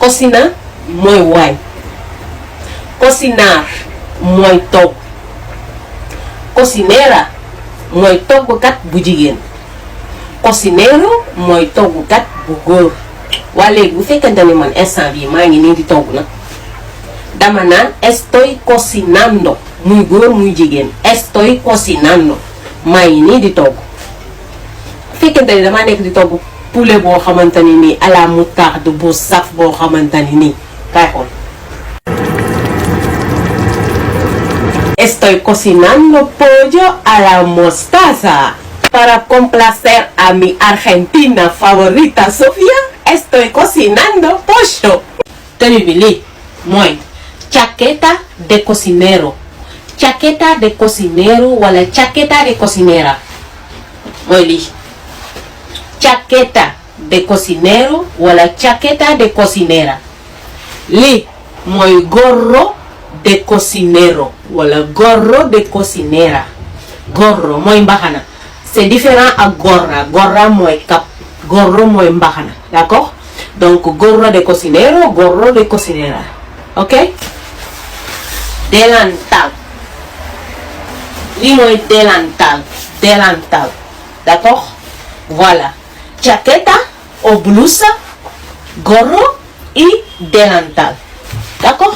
cocina mooy waañ, cocinar mooy togg, cocinera mooy toggkat bu jigéen, cocinero mooy toggkat bu góor. waa léegi bu fekkente ni man instant bii maa ngi nii di togg nag dama naan estoy cocinando, muy góor muy jigéen, estoy cocinando, maa ngi nii di togg. bu fekkente ni damaa nekk di togg poulet boo xamante ni nii à la moutarde bu saf boo xamante ni nii kay xool. Estoy cocinando pollo a la mostaza para complacer a mi argentina favorita Sofía. Estoy cocinando pollo. Tenue bi lii mooy chaqueta de cocinero, chaqueta de cocinero wala chaqueta de cocinera mooy lii. Chaqueta de cocinero wala chaqueta de cocinera. Lii mooy gorro de cocinero wala gorro de cocinera. Gorro mooy mbaxana, c'est différent ak gorra. Gorra mooy cap, gorro mooy mbaxana, d'accord? Donc gorro de cocinero, gorro de cocinera, ok? Delantal, lii mooy delantal, delantal, d'accord? Voilà, chaqueta o blusa, gorro y delantal, d'accord?